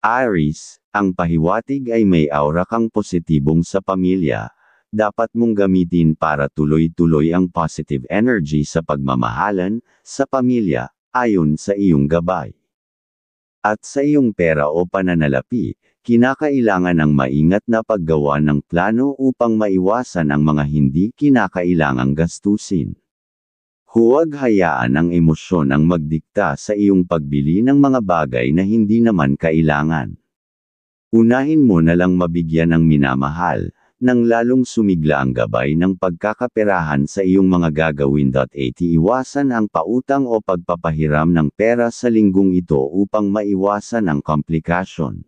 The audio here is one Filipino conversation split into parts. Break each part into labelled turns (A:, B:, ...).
A: Aries, ang pahiwatig ay may aura kang positibong sa pamilya. Dapat mong gamitin para tuloy-tuloy ang positive energy sa pagmamahalan, sa pamilya, ayon sa iyong gabay. At sa iyong pera o pananalapi, kinakailangan ng maingat na paggawa ng plano upang maiwasan ang mga hindi kinakailangang gastusin. Huwag hayaan ang emosyon ang magdikta sa iyong pagbili ng mga bagay na hindi naman kailangan. Unahin mo na lang mabigyan ng minamahal, nang lalong sumigla ang gabay ng pagkakaperahan sa iyong mga gagawin. Iwasan ang pautang o pagpapahiram ng pera sa linggong ito upang maiwasan ang komplikasyon.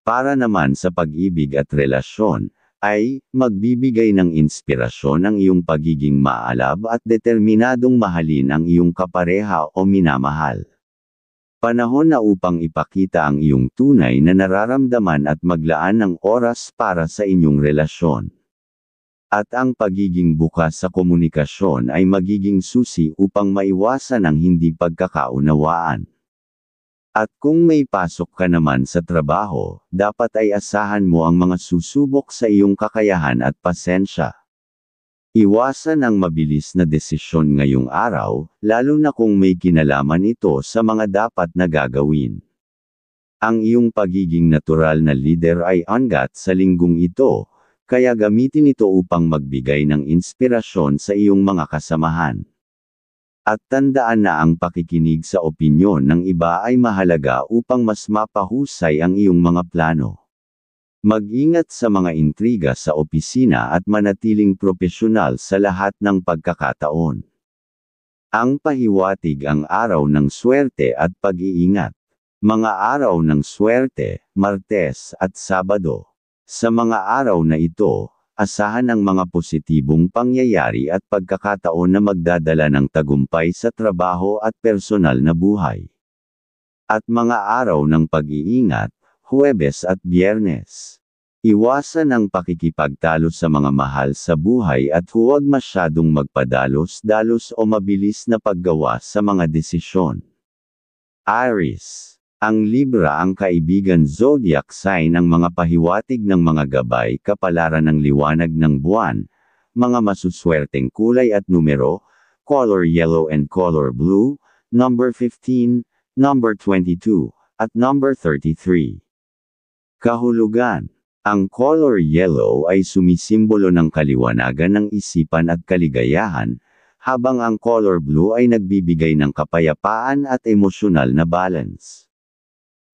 A: Para naman sa pag-ibig at relasyon, ay magbibigay ng inspirasyon ang iyong pagiging maalab at determinadong mahalin ang iyong kapareha o minamahal. Panahon na upang ipakita ang iyong tunay na nararamdaman at maglaan ng oras para sa inyong relasyon. At ang pagiging bukas sa komunikasyon ay magiging susi upang maiwasan ang hindi pagkakaunawaan. At kung may pasok ka naman sa trabaho, dapat ay asahan mo ang mga susubok sa iyong kakayahan at pasensya. Iwasan ang mabilis na desisyon ngayong araw, lalo na kung may kinalaman ito sa mga dapat na gagawin. Ang iyong pagiging natural na leader ay angat sa linggong ito, kaya gamitin ito upang magbigay ng inspirasyon sa iyong mga kasamahan. At tandaan na ang pakikinig sa opinyon ng iba ay mahalaga upang mas mapahusay ang iyong mga plano. Mag-ingat sa mga intriga sa opisina at manatiling propesyonal sa lahat ng pagkakataon. Ang pahiwatig ang araw ng swerte at pag-iingat. Mga araw ng swerte, Martes at Sabado. Sa mga araw na ito, asahan ang mga positibong pangyayari at pagkakataon na magdadala ng tagumpay sa trabaho at personal na buhay. At mga araw ng pag-iingat, Huwebes at Biyernes. Iwasan ang pakikipagtalo sa mga mahal sa buhay at huwag masyadong magpadalos-dalos o mabilis na paggawa sa mga desisyon. Aries. Ang Libra ang kaibigan zodiac sign ng mga pahiwatig ng mga gabay kapalaran ng liwanag ng buwan, mga masuswerteng kulay at numero, color yellow and color blue, number 15, number 22, at number 33. Kahulugan. Ang color yellow ay sumisimbolo ng kaliwanagan ng isipan at kaligayahan, habang ang color blue ay nagbibigay ng kapayapaan at emosyonal na balance.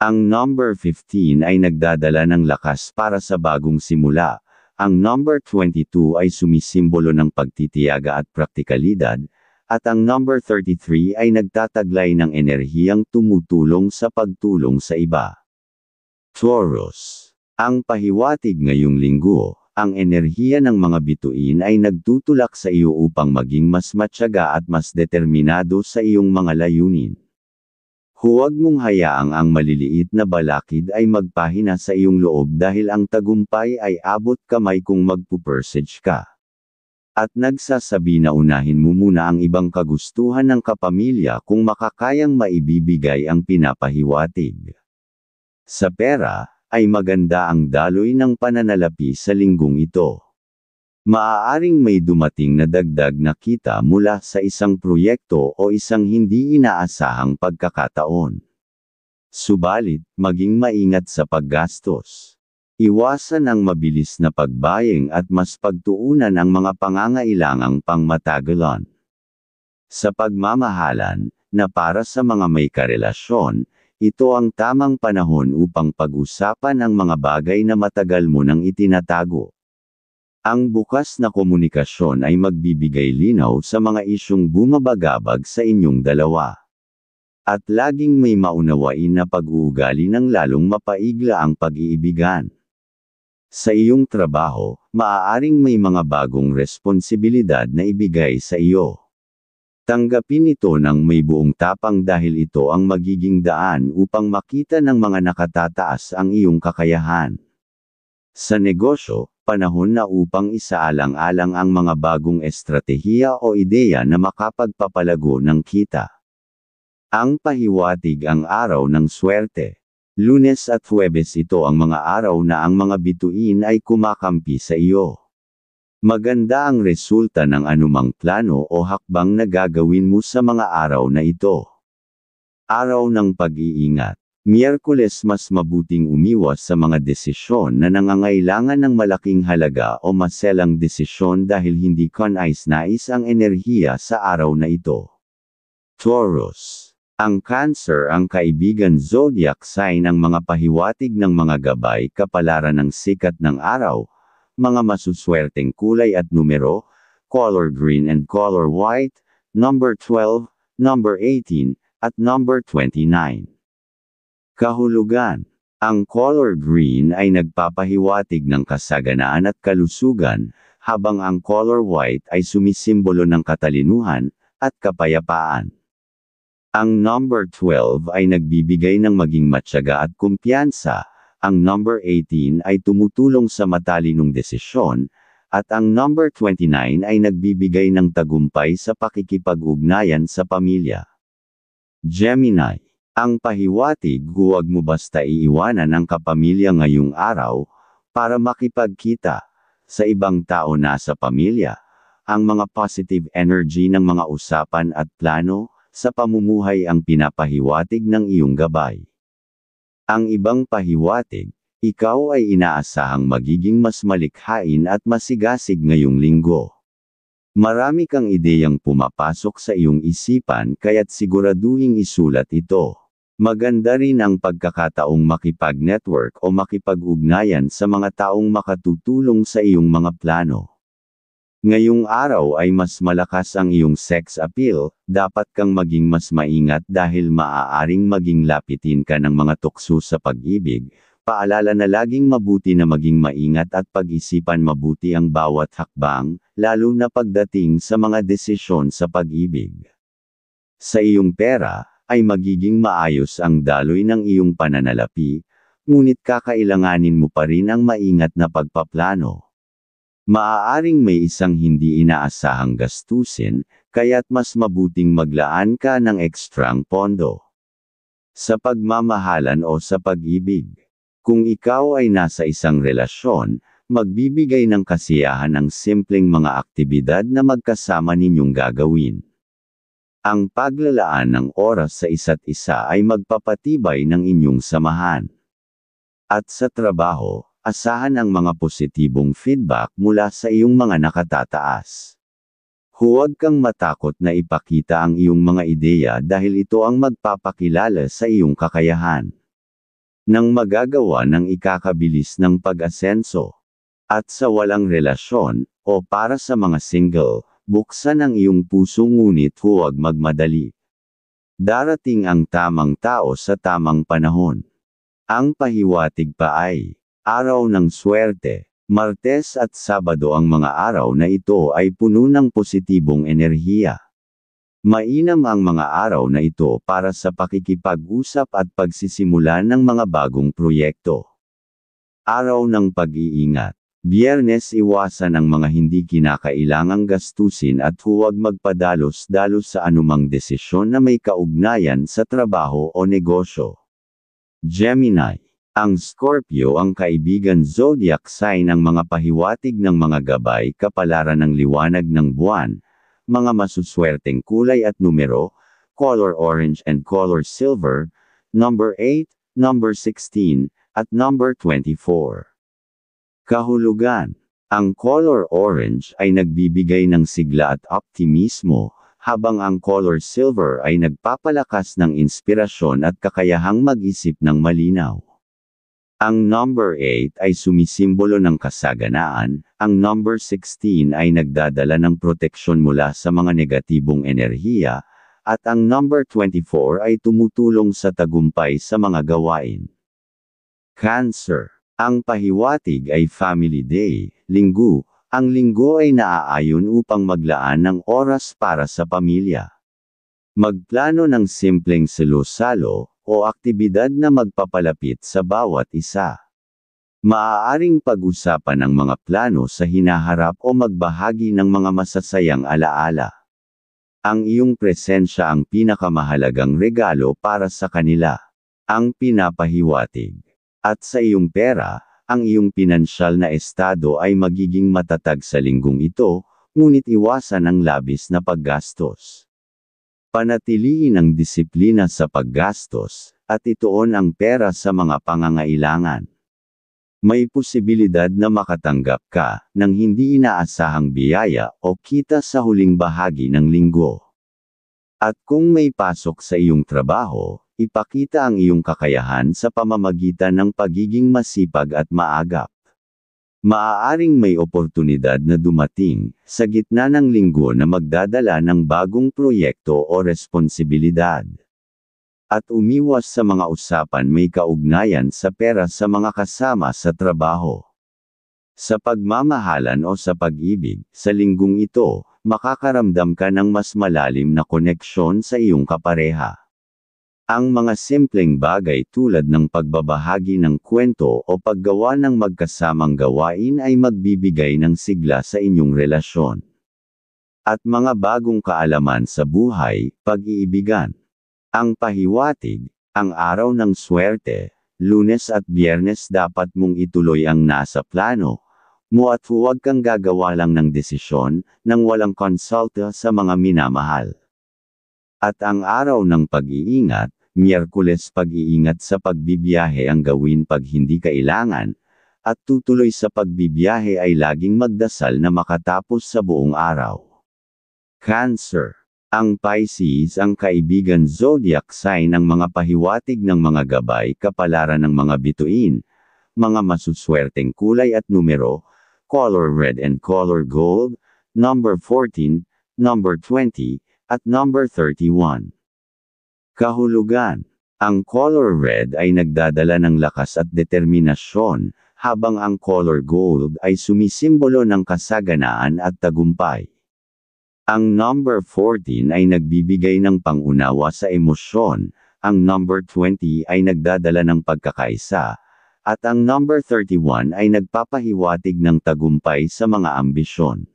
A: Ang number 15 ay nagdadala ng lakas para sa bagong simula, ang number 22 ay sumisimbolo ng pagtitiyaga at praktikalidad, at ang number 33 ay nagtataglay ng enerhiyang tumutulong sa pagtulong sa iba. Taurus. Ang pahiwatig ngayong linggo, ang enerhiya ng mga bituin ay nagtutulak sa iyo upang maging mas matyaga at mas determinado sa iyong mga layunin. Huwag mong hayaang ang maliliit na balakid ay magpahina sa iyong loob dahil ang tagumpay ay abot kamay kung magpupersige ka. At nagsasabi na unahin mo muna ang ibang kagustuhan ng kapamilya kung makakayang maibibigay ang pinapahiwatig. Sa pera, ay maganda ang daloy ng pananalapi sa linggong ito. Maaaring may dumating na dagdag na kita mula sa isang proyekto o isang hindi inaasahang pagkakataon. Subalit, maging maingat sa paggastos. Iwasan ang mabilis na pagbaying at mas pagtuunan ang mga pangangailangang pangmatagalan. Sa pagmamahalan, na para sa mga may karelasyon, ito ang tamang panahon upang pag-usapan ang mga bagay na matagal mo nang itinatago. Ang bukas na komunikasyon ay magbibigay linaw sa mga isyung bumabagabag sa inyong dalawa. At laging may maunawain na pag-uugali ng lalong mapaigla ang pag-iibigan. Sa iyong trabaho, maaaring may mga bagong responsibilidad na ibigay sa iyo. Tanggapin ito ng may buong tapang dahil ito ang magiging daan upang makita ng mga nakatataas ang iyong kakayahan. Sa negosyo, panahon na upang isaalang-alang ang mga bagong estratehiya o ideya na makapagpapalago ng kita. Ang pahiwatig ang araw ng swerte. Lunes at Huwebes ito ang mga araw na ang mga bituin ay kumakampi sa iyo. Maganda ang resulta ng anumang plano o hakbang na gagawin mo sa mga araw na ito. Araw ng pag-iingat. Miyerkules mas mabuting umiwas sa mga desisyon na nangangailangan ng malaking halaga o maselang desisyon dahil hindi kanais-nais ang enerhiya sa araw na ito. Taurus. Ang Cancer ang kaibigan zodiac sign ng mga pahiwatig ng mga gabay kapalaran ng sikat ng araw, mga masuswerteng kulay at numero, color green and color white, number 12, number 18, at number 29. Kahulugan. Ang color green ay nagpapahiwatig ng kasaganaan at kalusugan, habang ang color white ay sumisimbolo ng katalinuhan at kapayapaan. Ang number 12 ay nagbibigay ng maging matyaga at kumpiyansa, ang number 18 ay tumutulong sa matalinong desisyon, at ang number 29 ay nagbibigay ng tagumpay sa pakikipag-ugnayan sa pamilya. Gemini. Ang pahiwatig, huwag mo basta iiwanan ang kapamilya ngayong araw, para makipagkita sa ibang tao na sa pamilya. Ang mga positive energy ng mga usapan at plano sa pamumuhay ang pinapahiwatig ng iyong gabay. Ang ibang pahiwatig, ikaw ay inaasahang magiging mas malikhain at masigasig ngayong linggo. Marami kang ideyang pumapasok sa iyong isipan kaya't siguraduhing isulat ito. Maganda rin ang pagkakataong makipag-network o makipag-ugnayan sa mga taong makatutulong sa iyong mga plano. Ngayong araw ay mas malakas ang iyong sex appeal, dapat kang maging mas maingat dahil maaaring maging lapitin ka ng mga tukso sa pag-ibig. Paalala na laging mabuti na maging maingat at pag-isipan mabuti ang bawat hakbang, lalo na pagdating sa mga desisyon sa pag-ibig. Sa iyong pera, ay magiging maayos ang daloy ng iyong pananalapi, ngunit kakailanganin mo pa rin ang maingat na pagpaplano. Maaaring may isang hindi inaasahang gastusin, kaya't mas mabuting maglaan ka ng ekstrang pondo. Sa pagmamahalan o sa pag-ibig. Kung ikaw ay nasa isang relasyon, magbibigay ng kasiyahan ang simpleng mga aktibidad na magkasama ninyong gagawin. Ang paglalaan ng oras sa isa't isa ay magpapatibay ng inyong samahan. At sa trabaho, asahan ang mga positibong feedback mula sa iyong mga nakatataas. Huwag kang matakot na ipakita ang iyong mga ideya dahil ito ang magpapakilala sa iyong kakayahan. Nang magagawa ng ikakabilis ng pag-asenso. At sa walang relasyon, o para sa mga single, buksan ang iyong puso ngunit huwag magmadali. Darating ang tamang tao sa tamang panahon. Ang pahiwatig pa ay, araw ng swerte. Martes at Sabado ang mga araw na ito ay puno ng positibong enerhiya. Mainam ang mga araw na ito para sa pakikipag-usap at pagsisimula ng mga bagong proyekto. Araw ng pag-iingat. Biyernes iwasan ang mga hindi kinakailangang gastusin at huwag magpadalos-dalos sa anumang desisyon na may kaugnayan sa trabaho o negosyo. Gemini. Ang Scorpio ang kaibigan zodiac sign ng mga pahiwatig ng mga gabay kapalaran ng liwanag ng buwan, mga masuswerteng kulay at numero, color orange and color silver, number 8, number 16, at number 24. Kahulugan. Ang color orange ay nagbibigay ng sigla at optimismo, habang ang color silver ay nagpapalakas ng inspirasyon at kakayahang mag-isip ng malinaw. Ang number 8 ay sumisimbolo ng kasaganaan, ang number 16 ay nagdadala ng proteksyon mula sa mga negatibong enerhiya, at ang number 24 ay tumutulong sa tagumpay sa mga gawain. Cancer. Ang pahiwatig ay Family Day, Linggo. Ang linggo ay naaayon upang maglaan ng oras para sa pamilya. Magplano ng simpleng salo-salo, o aktibidad na magpapalapit sa bawat isa. Maaaring pag-usapan ang mga plano sa hinaharap o magbahagi ng mga masasayang alaala. Ang iyong presensya ang pinakamahalagang regalo para sa kanila. ang pinapahiwatig. At sa iyong pera, ang iyong pinansyal na estado ay magiging matatag sa linggong ito, ngunit iwasan ang labis na paggastos. Panatiliin ang disiplina sa paggastos, at ituon ang pera sa mga pangangailangan. May posibilidad na makatanggap ka ng hindi inaasahang biyaya o kita sa huling bahagi ng linggo. At kung may pasok sa iyong trabaho, ipakita ang iyong kakayahan sa pamamagitan ng pagiging masipag at maagap. Maaaring may oportunidad na dumating sa gitna ng linggo na magdadala ng bagong proyekto o responsibilidad. At umiwas sa mga usapan may kaugnayan sa pera sa mga kasama sa trabaho. Sa pagmamahalan o sa pag-ibig, sa linggong ito, makakaramdam ka ng mas malalim na koneksyon sa iyong kapareha. Ang mga simpleng bagay tulad ng pagbabahagi ng kwento o paggawa ng magkasamang gawain ay magbibigay ng sigla sa inyong relasyon. At mga bagong kaalaman sa buhay, pag-iibigan. Ang pahiwatig, ang araw ng swerte, Lunes at Biyernes dapat mong ituloy ang nasa plano mo at huwag kang gagawa lang ng desisyon nang walang konsulta sa mga minamahal. At ang araw ng pag-iingat, Miyerkules pag-iingat sa pagbibiyahe ang gawin pag hindi kailangan, at tutuloy sa pagbibiyahe ay laging magdasal na makatapos sa buong araw. Cancer. Ang Pisces ang kaibigan zodiac sign ng mga pahiwatig ng mga gabay kapalaran ng mga bituin, mga masuswerteng kulay at numero, color red and color gold, number 14, number 20, at number 31. Kahulugan. Ang color red ay nagdadala ng lakas at determinasyon, habang ang color gold ay sumisimbolo ng kasaganaan at tagumpay. Ang number 14 ay nagbibigay ng pangunawa sa emosyon, ang number 20 ay nagdadala ng pagkakaisa, at ang number 31 ay nagpapahiwatig ng tagumpay sa mga ambisyon.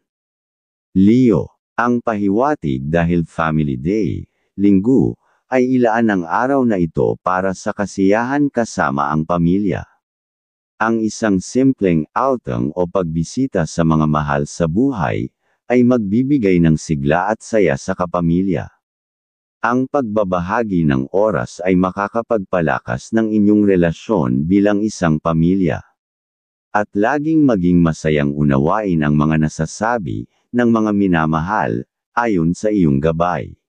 A: Leo. Ang pahiwatig dahil Family Day, Linggo, ay ilaan ang araw na ito para sa kasiyahan kasama ang pamilya. Ang isang simpleng outing o pagbisita sa mga mahal sa buhay, ay magbibigay ng sigla at saya sa kapamilya. Ang pagbabahagi ng oras ay makakapagpalakas ng inyong relasyon bilang isang pamilya. At laging maging masayang unawain ang mga nasasabi ng mga minamahal, ayon sa iyong gabay.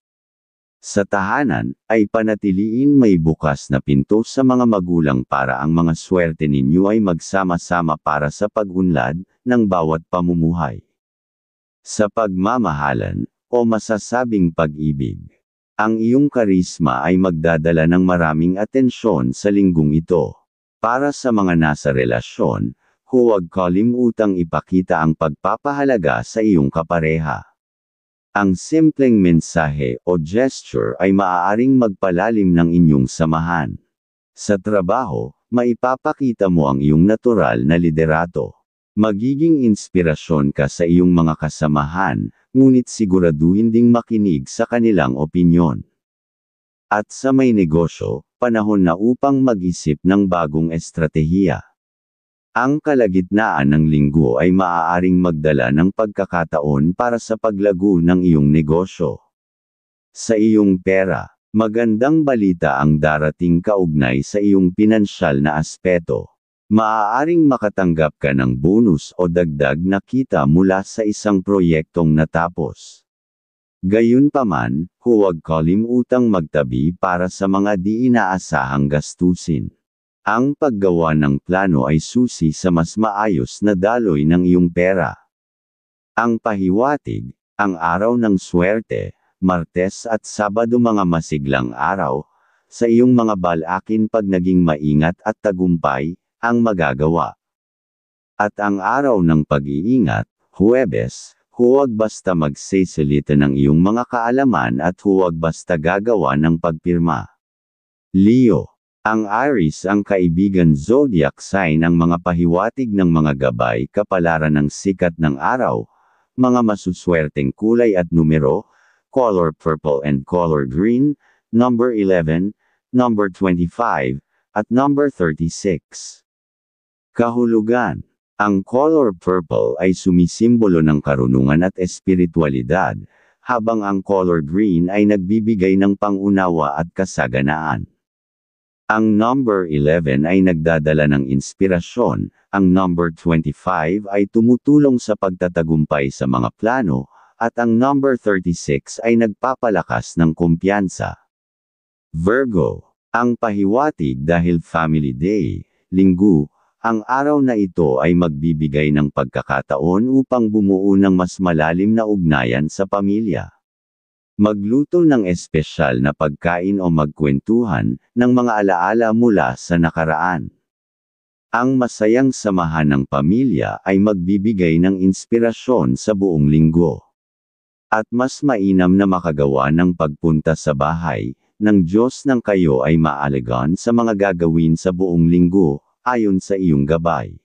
A: Sa tahanan, ay panatiliin may bukas na pinto sa mga magulang para ang mga swerte ninyo ay magsama-sama para sa pag-unlad ng bawat pamumuhay. Sa pagmamahalan, o masasabing pag-ibig, ang iyong karisma ay magdadala ng maraming atensyon sa linggong ito. Para sa mga nasa relasyon, huwag kalimutang ipakita ang pagpapahalaga sa iyong kapareha. Ang simpleng mensahe o gesture ay maaaring magpalalim ng inyong samahan. Sa trabaho, maipapakita mo ang iyong natural na liderato. Magiging inspirasyon ka sa iyong mga kasamahan, ngunit siguraduhin ding makinig sa kanilang opinyon. At sa may negosyo, panahon na upang mag-isip ng bagong estratehiya. Ang kalagitnaan ng linggo ay maaaring magdala ng pagkakataon para sa paglago ng iyong negosyo. Sa iyong pera, magandang balita ang darating kaugnay sa iyong pinansyal na aspeto. Maaaring makatanggap ka ng bonus o dagdag na kita mula sa isang proyektong natapos. Gayunpaman, huwag kalimutang magtabi para sa mga di inaasahang gastusin. Ang paggawa ng plano ay susi sa mas maayos na daloy ng iyong pera. Ang pahiwatig, ang araw ng swerte, Martes at Sabado mga masiglang araw, sa iyong mga balakin pag naging maingat at tagumpay, ang magagawa. At ang araw ng pag-iingat, Huwebes, huwag basta magseselita ng iyong mga kaalaman at huwag basta gagawa ng pagpirma. Leo. Ang Aries ang kaibigan zodiac sign ng mga pahiwatig ng mga gabay kapalaran ng sikat ng araw, mga masuswerteng kulay at numero, color purple and color green, number 11, number 25, at number 36. Kahulugan. Ang color purple ay sumisimbolo ng karunungan at espiritualidad, habang ang color green ay nagbibigay ng pangunawa at kasaganaan. Ang number 11 ay nagdadala ng inspirasyon, ang number 25 ay tumutulong sa pagtatagumpay sa mga plano, at ang number 36 ay nagpapalakas ng kumpiyansa. Virgo. Ang pahiwatig dahil Family Day, Linggo, ang araw na ito ay magbibigay ng pagkakataon upang bumuo ng mas malalim na ugnayan sa pamilya. Magluto ng espesyal na pagkain o magkwentuhan ng mga alaala mula sa nakaraan. Ang masayang samahan ng pamilya ay magbibigay ng inspirasyon sa buong linggo. At mas mainam na makagawa ng pagpunta sa bahay ng Diyos nang kayo ay maalagaan sa mga gagawin sa buong linggo, ayon sa iyong gabay.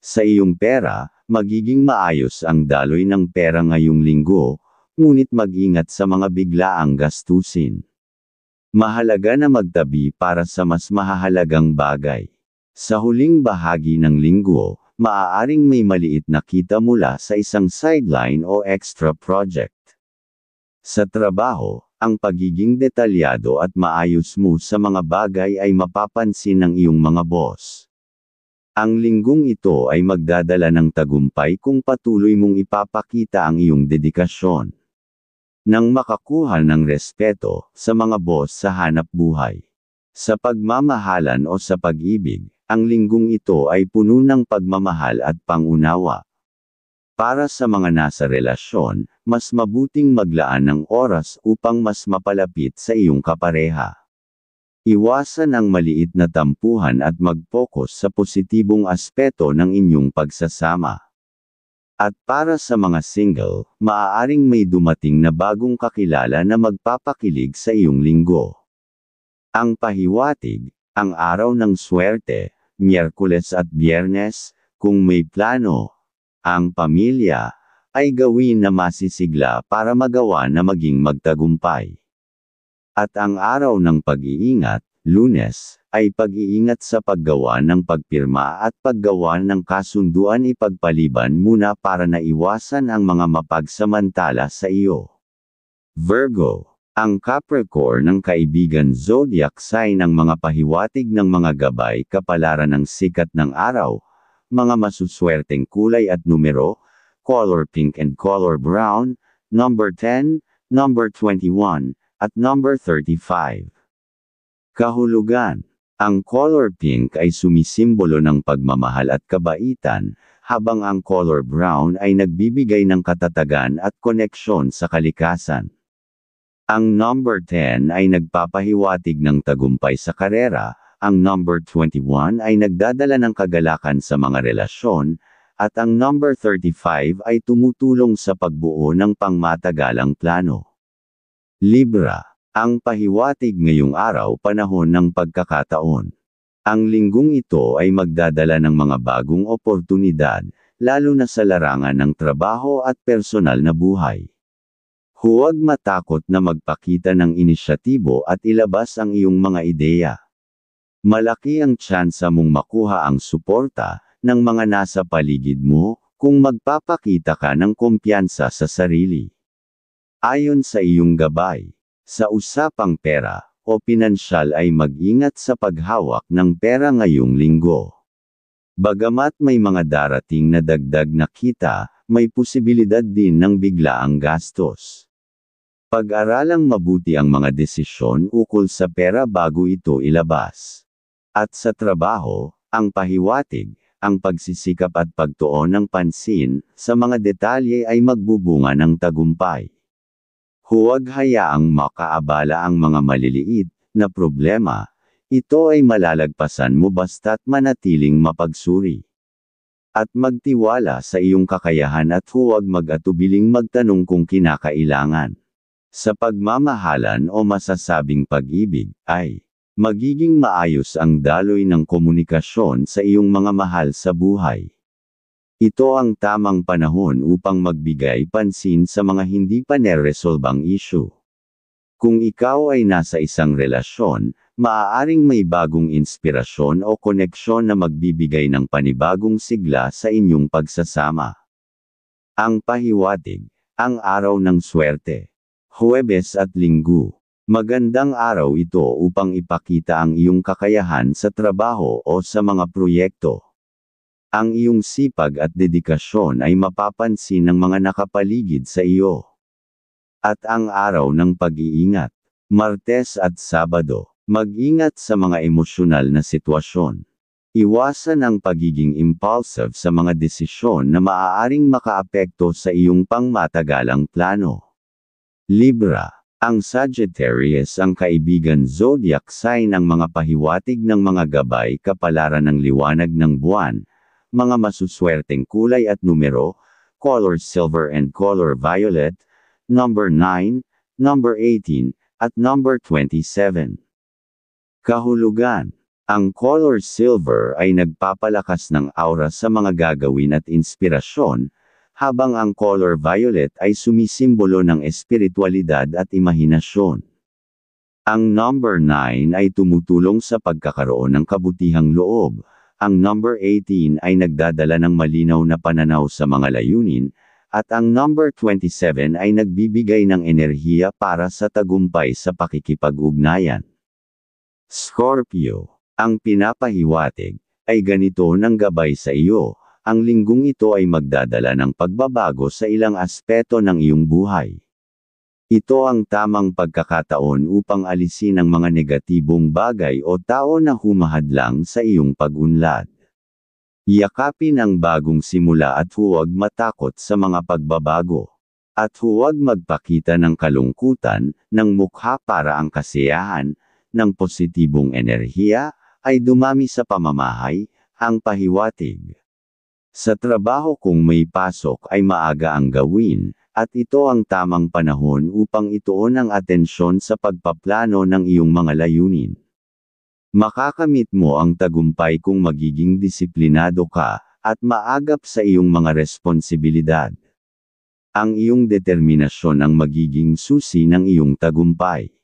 A: Sa iyong pera, magiging maayos ang daloy ng pera ngayong linggo, ngunit mag-ingat sa mga biglaang gastusin. Mahalaga na magtabi para sa mas mahahalagang bagay. Sa huling bahagi ng linggo, maaaring may maliit na kita mula sa isang sideline o extra project. Sa trabaho, ang pagiging detalyado at maayos mo sa mga bagay ay mapapansin ng iyong mga boss. Ang linggong ito ay magdadala ng tagumpay kung patuloy mong ipapakita ang iyong dedikasyon. Nang makakuha ng respeto sa mga boss sa hanap buhay. Sa pagmamahalan o sa pag-ibig, ang linggong ito ay puno ng pagmamahal at pangunawa. Para sa mga nasa relasyon, mas mabuting maglaan ng oras upang mas mapalapit sa iyong kapareha. Iwasan ang maliit na tampuhan at mag-focus sa positibong aspeto ng inyong pagsasama. At para sa mga single, maaaring may dumating na bagong kakilala na magpapakilig sa iyong linggo. Ang pahiwatig, ang araw ng swerte, Miyerkules at Biyernes, kung may plano, ang pamilya, ay gawin na masisigla para magawa na maging magtagumpay. At ang araw ng pag-iingat, Lunes, ay pag-iingat sa paggawa ng pagpirma at paggawa ng kasunduan ipagpaliban muna para naiwasan ang mga mapagsamantala sa iyo. Virgo, ang Capricorn ng kaibigan zodiac sign ng mga pahiwatig ng mga gabay kapalaran ng sikat ng araw, mga masuswerteng kulay at numero, color pink and color brown, number 10, number 21, at number 35. Kahulugan. Ang color pink ay sumisimbolo ng pagmamahal at kabaitan, habang ang color brown ay nagbibigay ng katatagan at koneksyon sa kalikasan. Ang number 10 ay nagpapahiwatig ng tagumpay sa karera, ang number 21 ay nagdadala ng kagalakan sa mga relasyon, at ang number 35 ay tumutulong sa pagbuo ng pangmatagalang plano. Libra, ang pahiwatig ngayong araw panahon ng pagkakataon. Ang linggong ito ay magdadala ng mga bagong oportunidad, lalo na sa larangan ng trabaho at personal na buhay. Huwag matakot na magpakita ng inisyatibo at ilabas ang iyong mga ideya. Malaki ang tsansa mong makuha ang suporta ng mga nasa paligid mo kung magpapakita ka ng kumpiyansa sa sarili. Ayon sa iyong gabay, sa usapang pera o pinansyal ay mag-ingat sa paghawak ng pera ngayong linggo. Bagamat may mga darating na dagdag na kita, may posibilidad din ng biglaang gastos. Pag-aralang mabuti ang mga desisyon ukol sa pera bago ito ilabas. At sa trabaho, ang pahiwatig, ang pagsisikap at pagtuon ng pansin sa mga detalye ay magbubunga ng tagumpay. Huwag hayaang makaabala ang mga maliliit na problema, ito ay malalagpasan mo basta't manatiling mapagsuri. At magtiwala sa iyong kakayahan at huwag mag-atubiling magtanong kung kinakailangan. Sa pagmamahalan o masasabing pag-ibig, ay magiging maayos ang daloy ng komunikasyon sa iyong mga mahal sa buhay. Ito ang tamang panahon upang magbigay pansin sa mga hindi pa neresolbang issue. Kung ikaw ay nasa isang relasyon, maaaring may bagong inspirasyon o koneksyon na magbibigay ng panibagong sigla sa inyong pagsasama. Ang pahiwatig, ang araw ng swerte. Huwebes at Linggo. Magandang araw ito upang ipakita ang iyong kakayahan sa trabaho o sa mga proyekto. Ang iyong sipag at dedikasyon ay mapapansin ng mga nakapaligid sa iyo. At ang araw ng pag-iingat. Martes at Sabado. Mag-ingat sa mga emosyonal na sitwasyon. Iwasan ang pagiging impulsive sa mga desisyon na maaaring makaapekto sa iyong pangmatagalang plano. Libra. Ang Sagittarius ang kaibigan zodiac sign ng mga pahiwatig ng mga gabay kapalaran ng liwanag ng buwan. Mga masuswerteng kulay at numero, color silver and color violet, number 9, number 18, at number 27. Kahulugan. Ang color silver ay nagpapalakas ng aura sa mga gagawin at inspirasyon, habang ang color violet ay sumisimbolo ng espiritualidad at imahinasyon. Ang number 9 ay tumutulong sa pagkakaroon ng kabutihang loob. Ang number 18 ay nagdadala ng malinaw na pananaw sa mga layunin, at ang number 27 ay nagbibigay ng enerhiya para sa tagumpay sa pakikipag-ugnayan. Scorpio. Ang pinapahiwatig ay ganito ng gabay sa iyo. Ang linggong ito ay magdadala ng pagbabago sa ilang aspeto ng iyong buhay. Ito ang tamang pagkakataon upang alisin ang mga negatibong bagay o tao na humahadlang sa iyong pag-unlad. Yakapin ang bagong simula at huwag matakot sa mga pagbabago. At huwag magpakita ng kalungkutan, ng mukha para ang kasiyahan, ng positibong enerhiya, ay dumami sa pamamahay, ang pahiwatig. Sa trabaho kung may pasok ay maaga ang gawin, at ito ang tamang panahon upang ituon ang atensyon sa pagpaplano ng iyong mga layunin. Makakamit mo ang tagumpay kung magiging disiplinado ka, at maagap sa iyong mga responsibilidad. Ang iyong determinasyon ang magiging susi ng iyong tagumpay.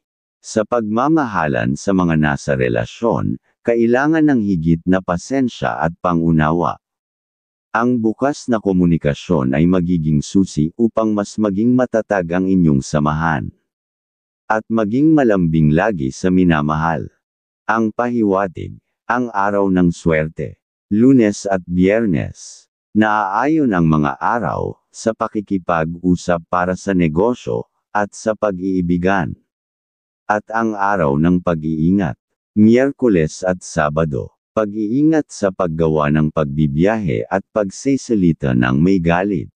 A: Sa pagmamahalan sa mga nasa relasyon, kailangan ng higit na pasensya at pangunawa. Ang bukas na komunikasyon ay magiging susi upang mas maging matatag ang inyong samahan. At maging malambing lagi sa minamahal. Ang pahiwatig, ang araw ng swerte. Lunes at Biyernes. Naaayon ang mga araw, sa pakikipag-usap para sa negosyo, at sa pag-iibigan. At ang araw ng pag-iingat. Miyerkules at Sabado. Pag-iingat sa paggawa ng pagbibiyahe at pagsisalita ng may galit.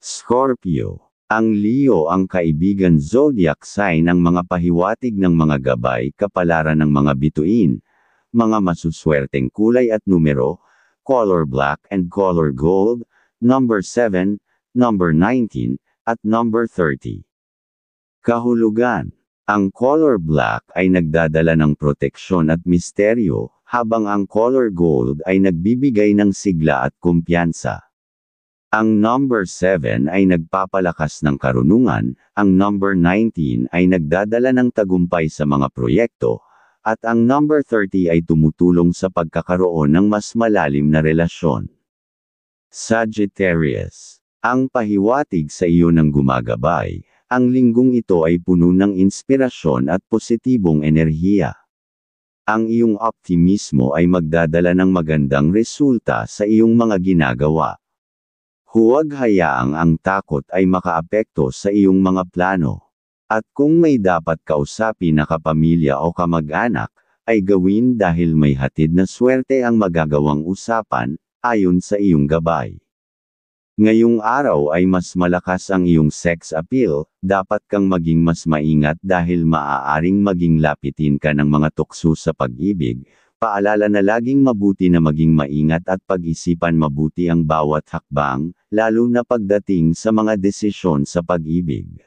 A: Scorpio. Ang Leo ang kaibigan zodiac sign ng mga pahiwatig ng mga gabay kapalaran ng mga bituin, mga masuswerteng kulay at numero, color black and color gold, number 7, number 19, at number 30. Kahulugan. Ang color black ay nagdadala ng proteksyon at misteryo, habang ang color gold ay nagbibigay ng sigla at kumpiyansa. Ang number 7 ay nagpapalakas ng karunungan, ang number 19 ay nagdadala ng tagumpay sa mga proyekto, at ang number 30 ay tumutulong sa pagkakaroon ng mas malalim na relasyon. Sagittarius. Ang pahiwatig sa iyo ng gumagabay. Ang linggong ito ay puno ng inspirasyon at positibong enerhiya. Ang iyong optimismo ay magdadala ng magandang resulta sa iyong mga ginagawa. Huwag hayaang ang takot ay makaapekto sa iyong mga plano. At kung may dapat kausapin na kapamilya o kamag-anak, ay gawin dahil may hatid na swerte ang magagawang usapan, ayon sa iyong gabay. Ngayong araw ay mas malakas ang iyong sex appeal, dapat kang maging mas maingat dahil maaaring maging lapitin ka ng mga tukso sa pag-ibig. Paalala na laging mabuti na maging maingat at pag-isipan mabuti ang bawat hakbang, lalo na pagdating sa mga desisyon sa pag-ibig.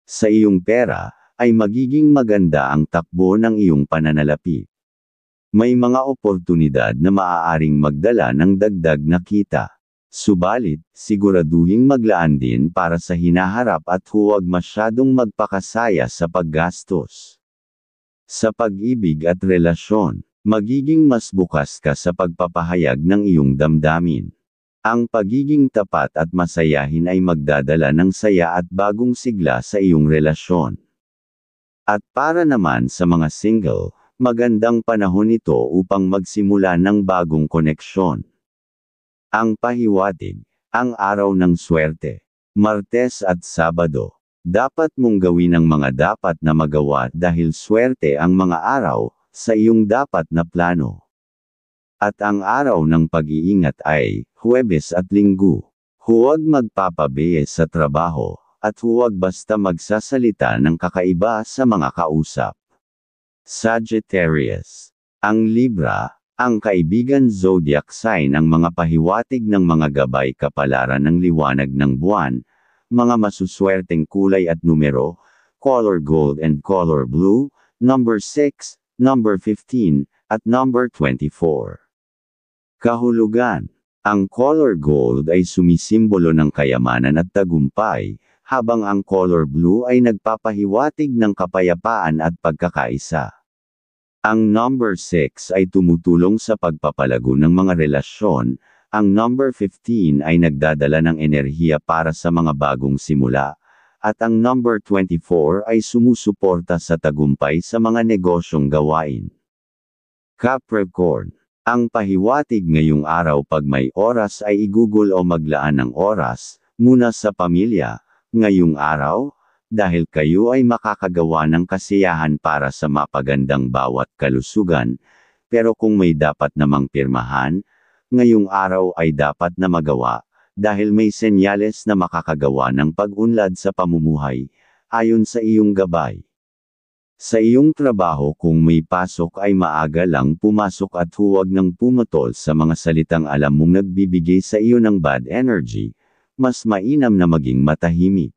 A: Sa iyong pera, ay magiging maganda ang takbo ng iyong pananalapi. May mga oportunidad na maaaring magdala ng dagdag na kita. Subalit, siguraduhing maglaan din para sa hinaharap at huwag masyadong magpakasaya sa paggastos. Sa pag-ibig at relasyon, magiging mas bukas ka sa pagpapahayag ng iyong damdamin. Ang pagiging tapat at masayahin ay magdadala ng saya at bagong sigla sa iyong relasyon. At para naman sa mga single, magandang panahon ito upang magsimula ng bagong koneksyon. Ang pahiwatig, ang araw ng swerte. Martes at Sabado. Dapat mong gawin ang mga dapat na magawa dahil swerte ang mga araw sa iyong dapat na plano. At ang araw ng pag-iingat ay Huwebes at Linggo. Huwag magpapabiye sa trabaho, at huwag basta magsasalita ng kakaiba sa mga kausap. Sagittarius. Ang Libra, ang kaibigan zodiac sign ang mga pahiwatig ng mga gabay kapalaran ng liwanag ng buwan, mga masuswerteng kulay at numero, color gold and color blue, number 6, number 15, at number 24. Kahulugan. Ang color gold ay sumisimbolo ng kayamanan at tagumpay, habang ang color blue ay nagpapahiwatig ng kapayapaan at pagkakaisa. Ang number 6 ay tumutulong sa pagpapalago ng mga relasyon. Ang number 15 ay nagdadala ng enerhiya para sa mga bagong simula, at ang number 24 ay sumusuporta sa tagumpay sa mga negosyong gawain. Capricorn. Ang pahiwatig ngayong araw pag may oras ay igugol o maglaan ng oras, muna sa pamilya, ngayong araw, dahil kayo ay makakagawa ng kasiyahan para sa mapagandang bawat kalusugan, pero kung may dapat namang pirmahan, ngayong araw ay dapat na magawa, dahil may senyales na makakagawa ng pag-unlad sa pamumuhay, ayon sa iyong gabay. Sa iyong trabaho kung may pasok ay maaga lang pumasok at huwag nang pumatol sa mga salitang alam mong nagbibigay sa iyo ng bad energy, mas mainam na maging matahimik.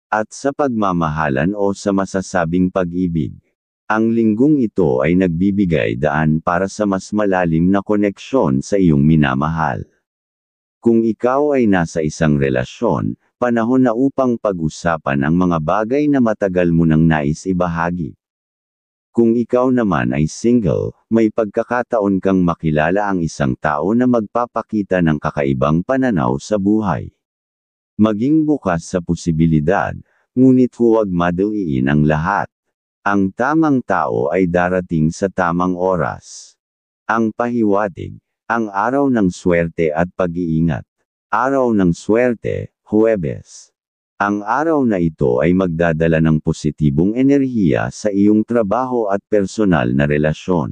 A: At sa pagmamahalan o sa masasabing pag-ibig, ang linggong ito ay nagbibigay daan para sa mas malalim na koneksyon sa iyong minamahal. Kung ikaw ay nasa isang relasyon, panahon na upang pag-usapan ang mga bagay na matagal mo nang nais ibahagi. Kung ikaw naman ay single, may pagkakataon kang makilala ang isang tao na magpapakita ng kakaibang pananaw sa buhay. Maging bukas sa posibilidad, ngunit huwag madaliin ang lahat. Ang tamang tao ay darating sa tamang oras. Ang pahiwatig, ang araw ng swerte at pag-iingat. Araw ng swerte, Huwebes. Ang araw na ito ay magdadala ng positibong enerhiya sa iyong trabaho at personal na relasyon.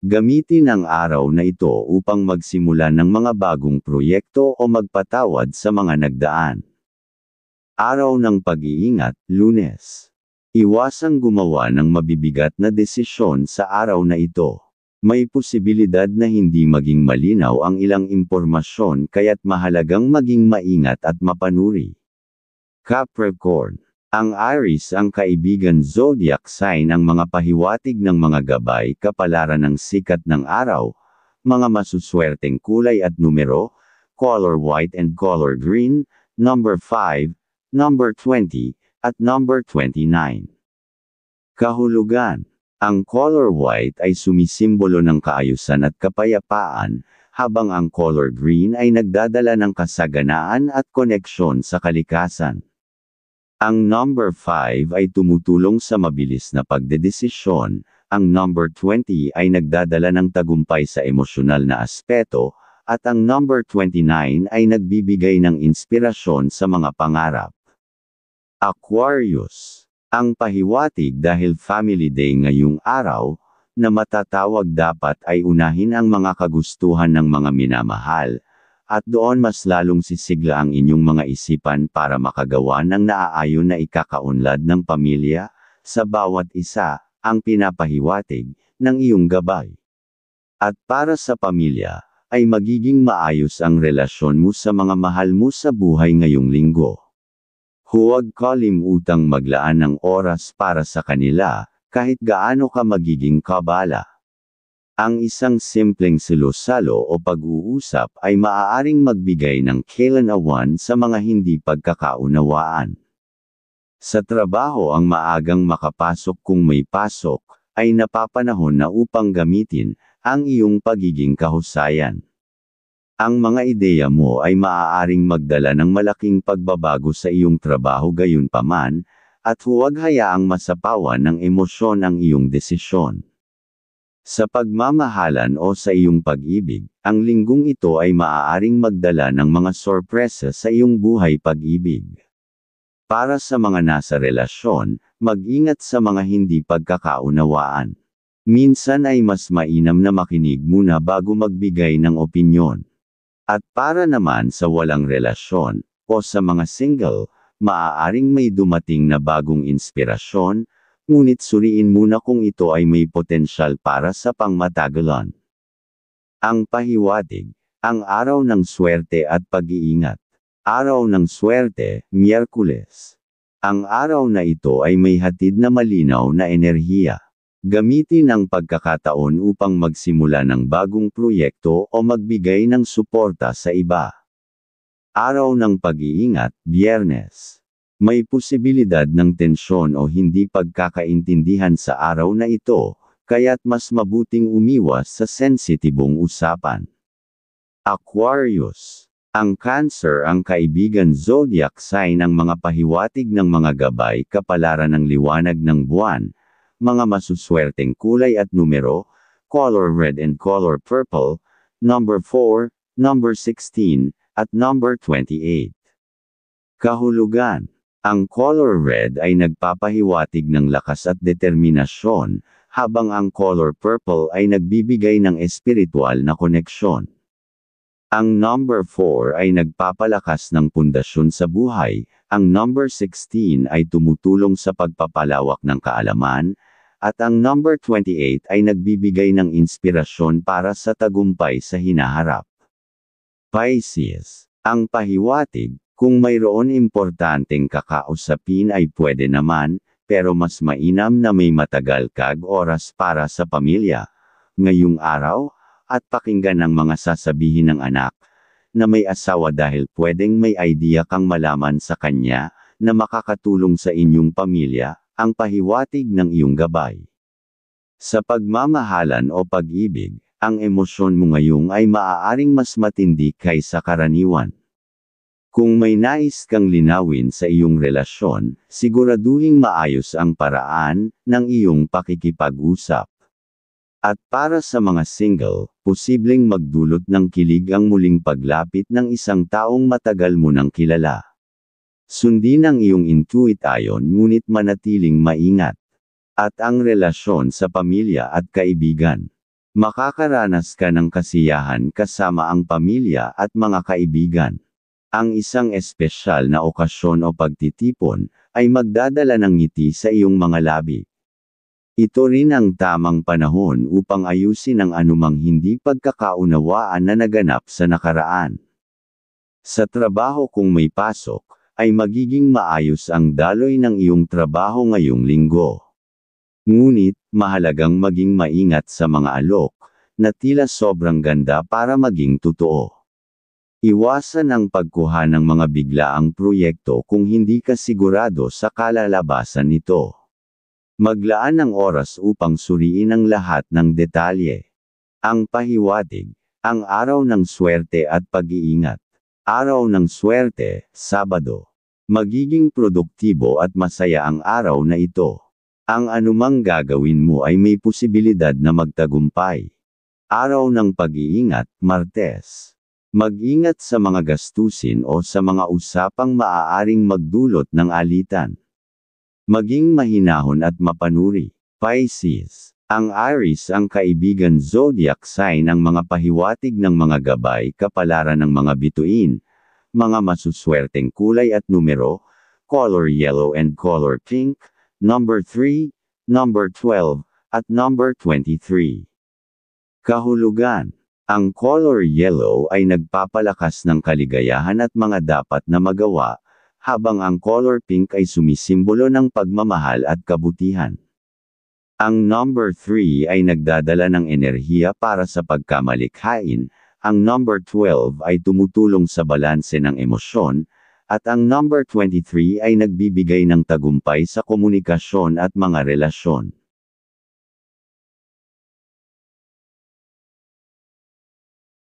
A: Gamitin ang araw na ito upang magsimula ng mga bagong proyekto o magpatawad sa mga nagdaan. Araw ng pag-iingat, Lunes. Iwasang gumawa ng mabibigat na desisyon sa araw na ito. May posibilidad na hindi maging malinaw ang ilang impormasyon kaya't mahalagang maging maingat at mapanuri. Capricorn. Ang Aries ang kaibigan zodiac sign ang mga pahiwatig ng mga gabay kapalaran ng sikat ng araw, mga masuswerteng kulay at numero, color white and color green, number 5, number 20, at number 29. Kahulugan. Ang color white ay sumisimbolo ng kaayusan at kapayapaan, habang ang color green ay nagdadala ng kasaganaan at koneksyon sa kalikasan. Ang number 5 ay tumutulong sa mabilis na pagdedesisyon, ang number 20 ay nagdadala ng tagumpay sa emosyonal na aspeto, at ang number 29 ay nagbibigay ng inspirasyon sa mga pangarap. Aquarius. Ang pahiwatig dahil Family Day ngayong araw, na matatawag dapat ay unahin ang mga kagustuhan ng mga minamahal, at doon mas lalong sisigla ang inyong mga isipan para makagawa ng naaayon na ikakaunlad ng pamilya, sa bawat isa, ang pinapahiwatig, ng iyong gabay. At para sa pamilya, ay magiging maayos ang relasyon mo sa mga mahal mo sa buhay ngayong linggo. Huwag kalimutang maglaan ng oras para sa kanila, kahit gaano ka magiging kabala. Ang isang simpleng salo-salo o pag-uusap ay maaaring magbigay ng kailanawan sa mga hindi pagkakaunawaan. Sa trabaho ang maagang makapasok kung may pasok, ay napapanahon na upang gamitin ang iyong pagiging kahusayan. Ang mga ideya mo ay maaaring magdala ng malaking pagbabago sa iyong trabaho gayunpaman, at huwag hayaang masapawan ng emosyon ang iyong desisyon. Sa pagmamahalan o sa iyong pag-ibig, ang linggong ito ay maaaring magdala ng mga sorpresa sa iyong buhay pag-ibig. Para sa mga nasa relasyon, mag-ingat sa mga hindi pagkakaunawaan. Minsan ay mas mainam na makinig muna bago magbigay ng opinyon. At para naman sa walang relasyon, o sa mga single, maaaring may dumating na bagong inspirasyon, ngunit suriin muna kung ito ay may potensyal para sa pangmatagalan. Ang pahiwatig, ang araw ng swerte at pag-iingat. Araw ng swerte, Miyerkules. Ang araw na ito ay may hatid na malinaw na enerhiya. Gamitin ang pagkakataon upang magsimula ng bagong proyekto o magbigay ng suporta sa iba. Araw ng pag-iingat, Biyernes. May posibilidad ng tensyon o hindi pagkakaintindihan sa araw na ito, kaya't mas mabuting umiwas sa sensitibong usapan. Aquarius. Ang Cancer ang kaibigan zodiac sign ng mga pahiwatig ng mga gabay kapalaran ng liwanag ng buwan, mga masuswerteng kulay at numero, color red and color purple, number 4, number 16, at number 28. Kahulugan. Ang color red ay nagpapahiwatig ng lakas at determinasyon, habang ang color purple ay nagbibigay ng espiritual na koneksyon. Ang number 4 ay nagpapalakas ng pundasyon sa buhay, ang number 16 ay tumutulong sa pagpapalawak ng kaalaman, at ang number 28 ay nagbibigay ng inspirasyon para sa tagumpay sa hinaharap. Pisces. Ang pahiwatig, kung mayroon importanteng kakausapin ay pwede naman, pero mas mainam na may matagal kag oras para sa pamilya. Ngayong araw, at pakinggan ang mga sasabihin ng anak, na may asawa dahil pwedeng may idea kang malaman sa kanya, na makakatulong sa inyong pamilya, ang pahiwatig ng iyong gabay. Sa pagmamahalan o pag-ibig, ang emosyon mo ngayong ay maaaring mas matindi kaysa karaniwan. Kung may nais kang linawin sa iyong relasyon, siguraduhing maayos ang paraan ng iyong pakikipag-usap. At para sa mga single, posibleng magdulot ng kilig ang muling paglapit ng isang taong matagal mo nang kilala. Sundin ang iyong intuition ngunit manatiling maingat. At ang relasyon sa pamilya at kaibigan. Makakaranas ka ng kasiyahan kasama ang pamilya at mga kaibigan. Ang isang espesyal na okasyon o pagtitipon, ay magdadala ng ngiti sa iyong mga labi. Ito rin ang tamang panahon upang ayusin ang anumang hindi pagkakaunawaan na naganap sa nakaraan. Sa trabaho kung may pasok, ay magiging maayos ang daloy ng iyong trabaho ngayong linggo. Ngunit, mahalagang maging maingat sa mga alok, na tila sobrang ganda para maging totoo. Iwasan ang pagkuha ng mga biglaang proyekto kung hindi ka sigurado sa kalalabasan nito. Maglaan ng oras upang suriin ang lahat ng detalye. Ang pahiwatig, ang araw ng swerte at pag-iingat. Araw ng swerte, Sabado. Magiging produktibo at masaya ang araw na ito. Ang anumang gagawin mo ay may posibilidad na magtagumpay. Araw ng pag-iingat, Martes. Mag-ingat sa mga gastusin o sa mga usapang maaaring magdulot ng alitan. Maging mahinahon at mapanuri. Pisces. Ang Aries ang kaibigan zodiac sign ng mga pahiwatig ng mga gabay kapalaran ng mga bituin, mga masuswerteng kulay at numero, color yellow and color pink, number 3, number 12, at number 23. Kahulugan. Ang color yellow ay nagpapalakas ng kaligayahan at mga dapat na magawa, habang ang color pink ay sumisimbolo ng pagmamahal at kabutihan. Ang number 3 ay nagdadala ng enerhiya para sa pagkamalikhain, ang number 12 ay tumutulong sa balanse ng emosyon, At ang number 23 ay nagbibigay ng tagumpay sa komunikasyon at mga relasyon.